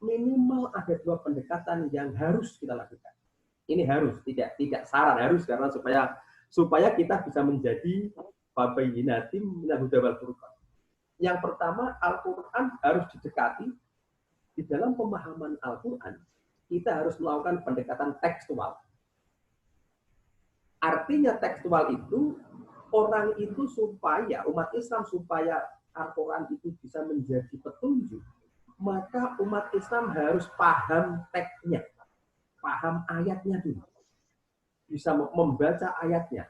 minimal ada 2 pendekatan yang harus kita lakukan. Ini harus, tidak saran, harus, karena supaya kita bisa menjadi babayinatim minal huda wal furqan. Yang pertama, Al-Quran harus didekati. Di dalam pemahaman Al-Quran, kita harus melakukan pendekatan tekstual. Artinya tekstual itu, orang itu supaya, umat Islam supaya Al-Quran itu bisa menjadi petunjuk, maka umat Islam harus paham teksnya, paham ayatnya dulu. Bisa membaca ayatnya,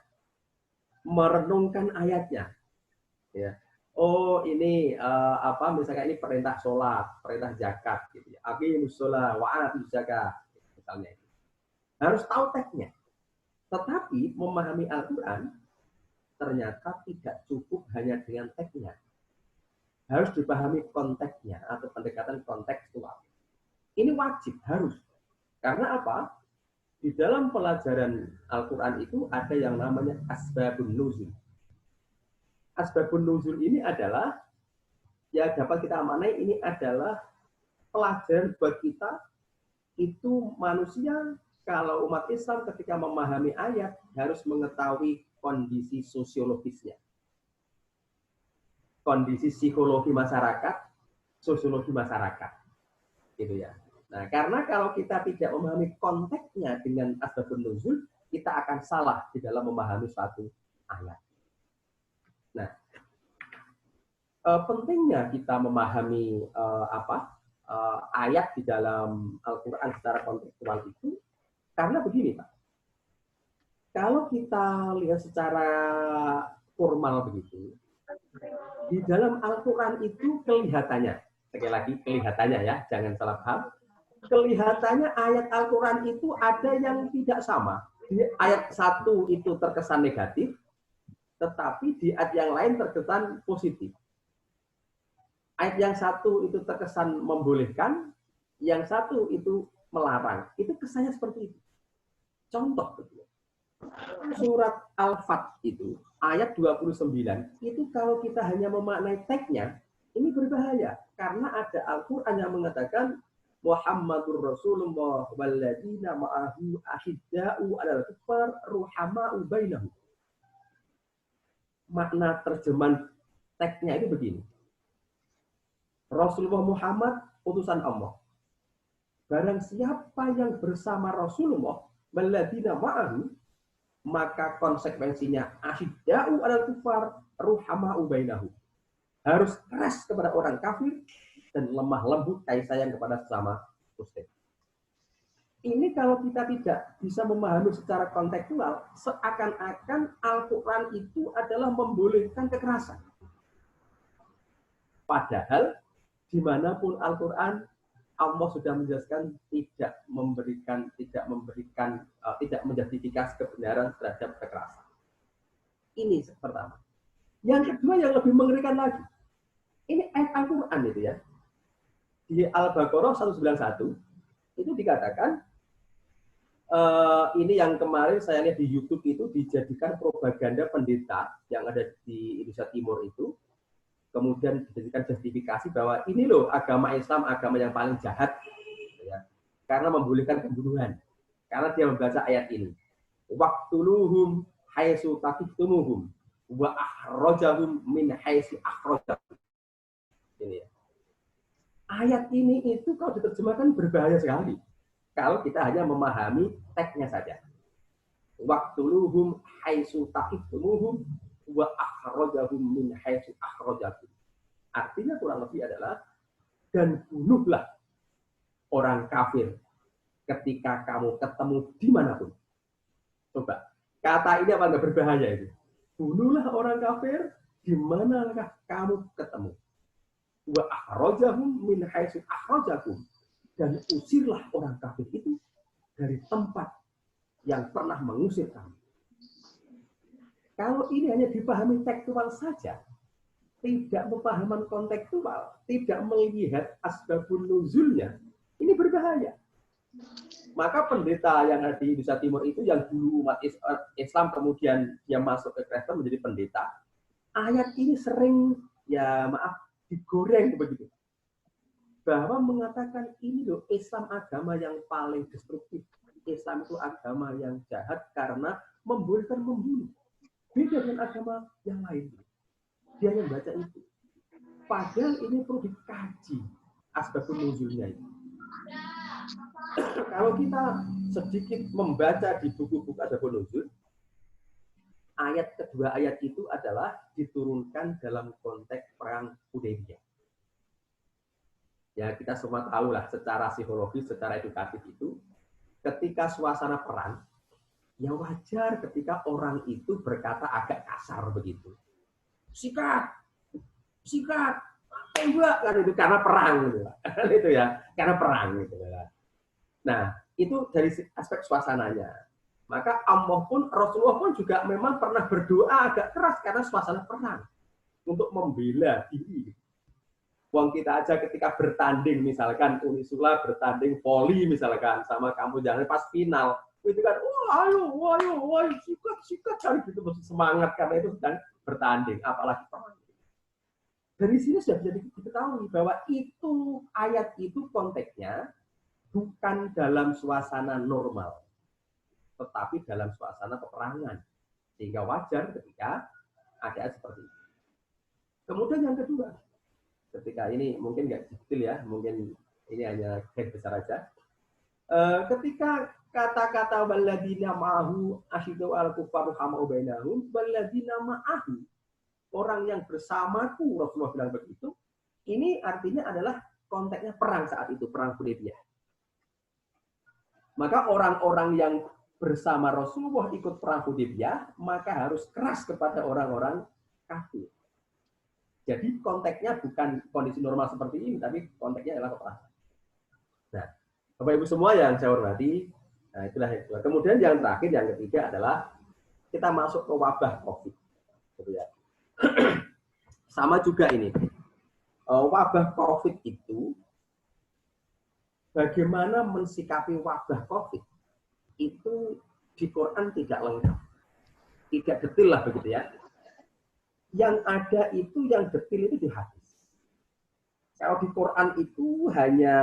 merenungkan ayatnya. Ya. Oh ini misalnya ini perintah sholat, perintah zakat, gitu ya. Aqimus sholat wa atuz zakat, misalnya itu. Harus tahu teksnya. Tetapi memahami Al-Quran ternyata tidak cukup hanya dengan teksnya. Harus dipahami konteksnya atau pendekatan kontekstual. Ini wajib, harus. Karena apa? Di dalam pelajaran Al-Quran itu ada yang namanya asbabun nuzul. Asbabun nuzul ini adalah, ya dapat kita amanai, ini adalah pelajaran buat kita. Itu manusia, kalau umat Islam ketika memahami ayat harus mengetahui kondisi sosiologisnya, kondisi psikologi masyarakat, sosiologi masyarakat, gitu ya. Nah, karena kalau kita tidak memahami konteksnya dengan asbabun nuzul, kita akan salah di dalam memahami suatu ayat. Nah, pentingnya kita memahami ayat di dalam Al-Quran secara kontekstual itu, karena begini Pak, kalau kita lihat secara formal begitu, di dalam Al-Quran itu kelihatannya, sekali lagi kelihatannya ya, jangan salah paham, kelihatannya ayat Al-Quran itu ada yang tidak sama. Di ayat 1 itu terkesan negatif, tetapi di ayat yang lain terkesan positif. Ayat yang 1 itu terkesan membolehkan, yang 1 itu melarang. Itu kesannya seperti itu. Contoh, surat Al-Fat itu, ayat 29, itu kalau kita hanya memaknai teksnya, ini berbahaya. Karena ada Al-Quran yang mengatakan, Muhammadur Rasulullah walladzina ma'ahu asyidda'u 'alal kuffar ruhama'u bainahum. Makna terjemahan teksnya itu begini. Rasulullah Muhammad utusan Allah. Barang siapa yang bersama Rasulullah walladzina ma'ahu, maka konsekuensinya asyidda'u 'alal kuffar ruhama'u bainahum. Harus keras kepada orang kafir dan lemah lembut kasih sayang kepada sesama muslim. Ini kalau kita tidak bisa memahami secara kontekstual, seakan-akan Al-Quran itu adalah membolehkan kekerasan. Padahal dimanapun Al-Quran, Allah sudah menjelaskan tidak menjustifikasi kebenaran terhadap kekerasan. Ini pertama. Yang kedua yang lebih mengerikan lagi, ini ayat Al-Quran itu ya. Di Al-Baqarah 191 itu dikatakan, ini yang kemarin saya lihat di YouTube itu dijadikan propaganda pendeta yang ada di Indonesia Timur itu, kemudian dijadikan justifikasi bahwa ini loh agama Islam, agama yang paling jahat, ya, karena membolehkan pembunuhan. Karena dia membaca ayat ini, waqtuluhum haitsu taqiftumuhum wa akhrajahum min haitsu akhrajahum. Ini ya. Ayat ini itu kalau diterjemahkan berbahaya sekali. Kalau kita hanya memahami teksnya saja. Waqtuluhum haitsu taqiftumuhum wa akhrajahum min haitsu akhrajahum. Artinya kurang lebih adalah, dan bunuhlah orang kafir ketika kamu ketemu dimanapun. Coba, kata ini apa nggak berbahaya itu? Bunuhlah orang kafir dimanakah kamu ketemu. Wa akhrajahum min haitsu akhrajakum, dan usirlah orang kafir itu dari tempat yang pernah mengusir kamu. Kalau ini hanya dipahami tekstual saja, tidak pemahaman kontekstual, tidak melihat asbabun nuzulnya, ini berbahaya. Maka pendeta yang ada di Indonesia Timur itu, yang dulu umat Islam kemudian dia masuk ke Kristen menjadi pendeta, ayat ini sering, ya maaf, digoreng begitu. bahwa mengatakan ini loh Islam agama yang paling destruktif. Islam itu agama yang jahat karena membolehkan membunuh. Beda dengan agama yang lain. Dia yang baca itu. Padahal ini perlu dikaji asbabun nuzulnya itu. Kalau kita sedikit membaca di buku-buku asbabun nuzul, ayat kedua ayat itu adalah diturunkan dalam konteks perang Hudaybiyah. Ya, kita semua tahu lah secara psikologis, secara edukatif itu, ketika suasana perang, ya wajar ketika orang itu berkata agak kasar begitu. Sikat, sikat, tembak, kan itu karena perang gitu. Itu ya, karena perang gitu. Nah, itu dari aspek suasananya. Maka Allah pun, Rasulullah pun juga memang pernah berdoa agak keras karena suasana perang untuk membela diri. Uang kita aja ketika bertanding, misalkan Unisula bertanding voli misalkan sama kamu jangan pas final, itu kan, ayo, sikat, cari gitu semangat karena itu sedang bertanding, apalagi perang. Dari sini sudah bisa diketahui bahwa itu ayat itu konteksnya bukan dalam suasana normal, tetapi dalam suasana peperangan, sehingga wajar ketika ada seperti itu. Kemudian yang kedua, ketika ini mungkin nggak detail ya, mungkin ini hanya garis besar aja. Ketika kata-kata waladina ma'ahu asyidu al-kufaru hama'u bainahum, waladina ma'ahu, orang yang bersamaku, Rasulullah bilang begitu, ini artinya adalah konteksnya perang saat itu, perang Hudaybiyah. Maka orang-orang yang bersama Rasulullah ikut perang Hudaybiyah, maka harus keras kepada orang-orang kafir. Jadi konteksnya bukan kondisi normal seperti ini, tapi konteksnya adalah peperangan. Nah, Bapak Ibu semua yang saya hormati, nah itulah yang kedua. Kemudian yang terakhir, yang ketiga adalah kita masuk ke wabah COVID. Gitu ya. Sama juga ini. Wabah COVID itu, bagaimana mensikapi wabah COVID, itu di Quran tidak lengkap. Tidak detail lah begitu ya. Yang ada itu yang detail itu di hadis. Kalau di Quran itu hanya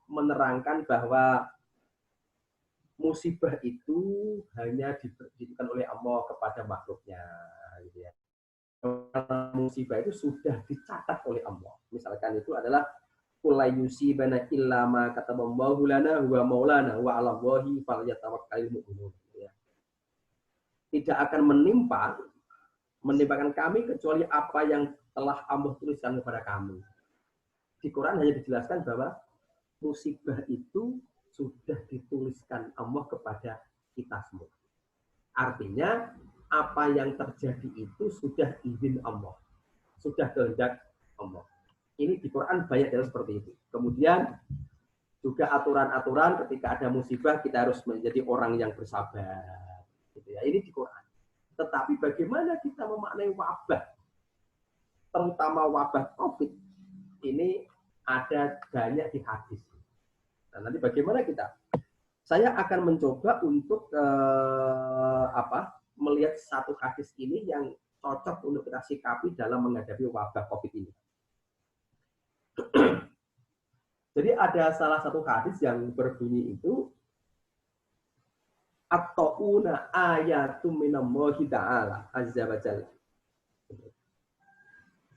menerangkan bahwa musibah itu hanya diberikan oleh Allah kepada makhluknya, gitu ya. Musibah itu sudah dicatat oleh Allah. Misalkan itu adalah kulai yusibana illa ma kataballahu lana huwa maulana wa 'alallahi falyatawakkalul mu'minun. Tidak akan menimpakan kami kecuali apa yang telah Allah tuliskan kepada kami. Di Quran hanya dijelaskan bahwa musibah itu sudah dituliskan Allah kepada kita semua. Artinya apa yang terjadi itu sudah izin Allah, sudah kehendak Allah. Ini di Quran banyak yang seperti itu. Kemudian juga aturan-aturan ketika ada musibah kita harus menjadi orang yang bersabar. Gitu ya. Ini di Quran. Tetapi bagaimana kita memaknai wabah, terutama wabah COVID, ini ada banyak di hadis. Nah, nanti bagaimana kita? Saya akan mencoba untuk melihat satu hadis ini yang cocok untuk kita sikapi dalam menghadapi wabah COVID ini. Jadi ada salah satu hadis yang berbunyi itu, at-ta'una ayatum minallahi ta'ala azza wa jalla.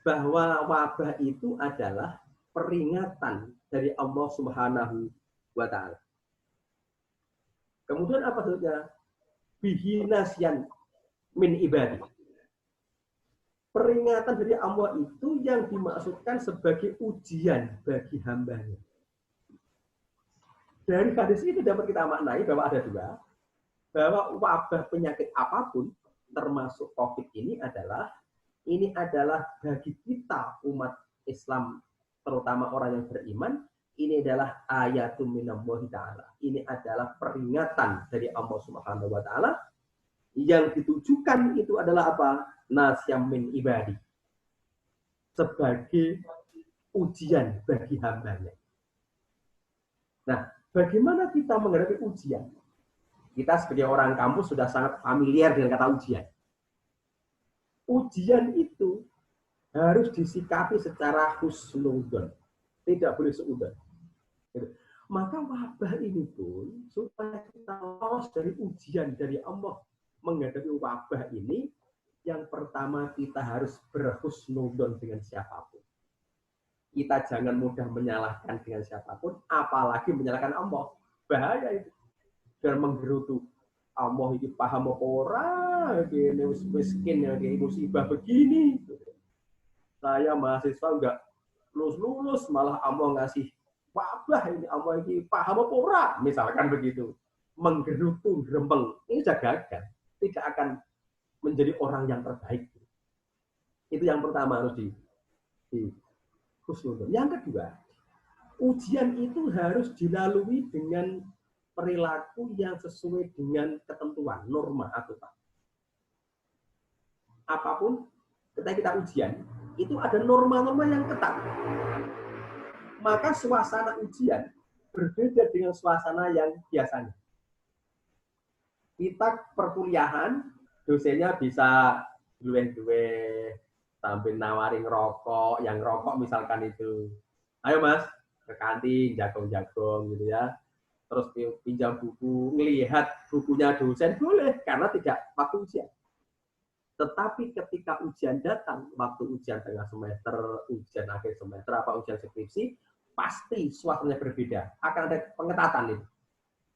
Bahwa wabah itu adalah peringatan dari Allah Subhanahu wa ta'ala. Kemudian apa saja? Bihinasyan min ibadi. Peringatan dari Allah itu yang dimaksudkan sebagai ujian bagi hambanya. Dari hadis itu dapat kita maknai bahwa ada dua. Bahwa wabah penyakit apapun, termasuk COVID ini adalah bagi kita umat Islam, terutama orang yang beriman, ini adalah ayatum minallahi ta'ala. Ini adalah peringatan dari Allah Subhanahu wa ta'ala yang ditujukan itu adalah apa? Nasyam min ibadi. Sebagai ujian bagi hambanya. Nah, bagaimana kita menghadapi ujian? Kita sebagai orang kampus sudah sangat familiar dengan kata ujian. Ujian itu harus disikapi secara husnudzon. Tidak boleh seudon. Gitu. Maka wabah ini pun supaya kita lolos dari ujian dari Allah menghadapi wabah ini, yang pertama kita harus berhusnudon dengan siapapun. Kita jangan mudah menyalahkan dengan siapapun, apalagi menyalahkan Allah. Bahaya itu. Dan menggerutu. Allah ini paham apa orang, ini miskin, ini musibah begini. Saya mahasiswa enggak lulus-lulus, malah Allah ngasih wabah ini, Allah ini paham apa orang, misalkan begitu. Menggerutu, gerembeng, ini sudah gagal. Tidak akan menjadi orang yang terbaik. Itu yang pertama harus di husnudon. Yang kedua, ujian itu harus dilalui dengan perilaku yang sesuai dengan ketentuan, norma, aturan. Apapun, ketika kita ujian, itu ada norma-norma yang ketat. Maka suasana ujian berbeda dengan suasana yang biasanya. Kita perkuliahan, dosennya bisa duwe sambil nawarin rokok, yang rokok misalkan itu. Ayo mas, ke kantin, jagong-jagong gitu ya. Terus pinjam buku, ngelihat bukunya dosen, boleh, karena tidak waktu ujian. Tetapi ketika ujian datang, waktu ujian tengah semester, ujian akhir semester, apa ujian skripsi, pasti suasananya berbeda. Akan ada pengetatan itu.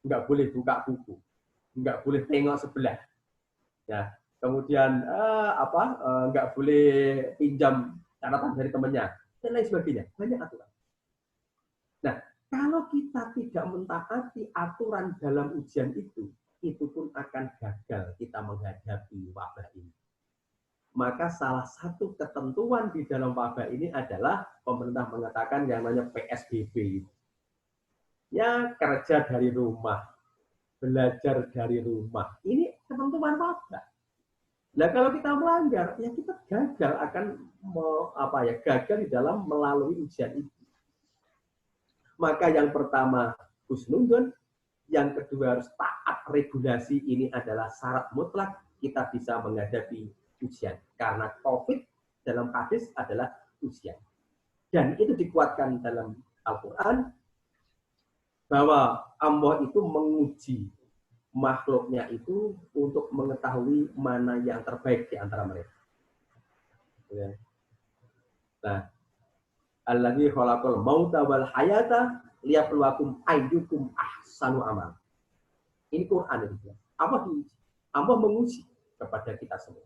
Nggak boleh buka buku, nggak boleh tengok sebelah. Ya, kemudian nggak boleh pinjam catatan dari temannya, dan lain sebagainya. Banyak aturan. Nah, kalau kita tidak mentaati aturan dalam ujian itu pun akan gagal kita menghadapi wabah ini. Maka salah satu ketentuan di dalam wabah ini adalah pemerintah mengatakan yang namanya PSBB. Ya, kerja dari rumah, belajar dari rumah. Ini ketentuan wabah. Nah, kalau kita melanggar, ya kita gagal akan gagal di dalam melalui ujian itu. Maka yang pertama husnudon, yang kedua harus taat regulasi. Ini adalah syarat mutlak kita bisa menghadapi ujian. Karena COVID dalam hadis adalah ujian. Dan itu dikuatkan dalam Al-Quran bahwa Allah itu menguji makhluknya itu untuk mengetahui mana yang terbaik di antara mereka. Nah, alladzi khalaqal mauta wal hayata liyabluwakum ayyukum ahsanu amal. Ini Quran itu. Allah menguji kepada kita semua.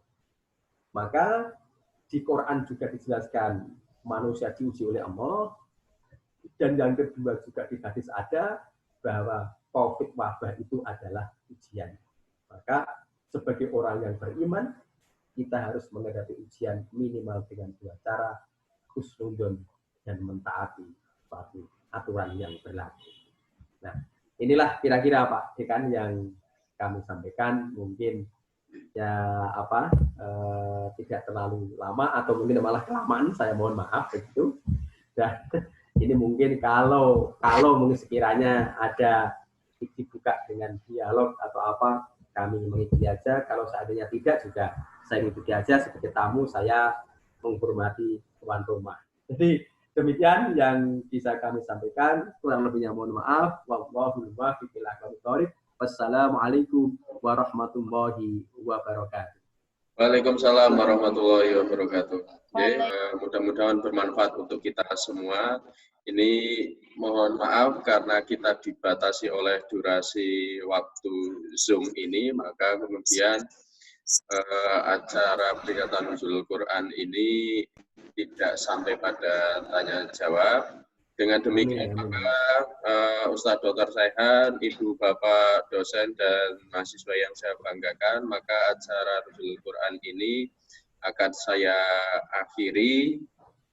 Maka di Quran juga dijelaskan manusia diuji oleh Allah, dan yang kedua juga di hadis ada bahwa COVID wabah itu adalah ujian. Maka sebagai orang yang beriman, kita harus menghadapi ujian minimal dengan dua cara, husnudon dan mentaati suatu aturan yang berlaku. Nah, inilah kira-kira Pak Dekan yang kami sampaikan. Mungkin tidak terlalu lama atau mungkin malah kelamaan, saya mohon maaf begitu. Dan ini mungkin kalau mungkin sekiranya ada dibuka dengan dialog atau apa, kami mengikuti aja. Kalau seandainya tidak juga saya mengikuti aja, sebagai tamu saya menghormati tuan rumah. Jadi demikian yang bisa kami sampaikan, kurang lebihnya mohon maaf. Wassalamualaikum warahmatullahi wabarakatuh. Waalaikumsalam warahmatullahi wabarakatuh. Mudah-mudahan bermanfaat untuk kita semua. Ini mohon maaf karena kita dibatasi oleh durasi waktu Zoom ini, maka kemudian acara peringatan Nuzulul Quran ini tidak sampai pada tanya jawab. Dengan demikian maka Ustadz Dr. Saihan, Ibu Bapak dosen dan mahasiswa yang saya banggakan, maka acara Nuzulul Quran ini akan saya akhiri.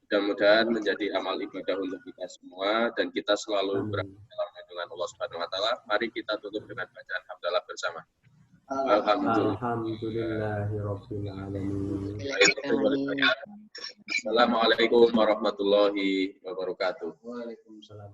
Mudah-mudahan menjadi amal ibadah untuk kita semua dan kita selalu berada dalam lindungan Allah Subhanahu wa taala. Mari kita tutup dengan bacaan hamdalah bersama. Alhamdulillahirabbil alamin. Assalamualaikum warahmatullahi wabarakatuh. Waalaikumsalam.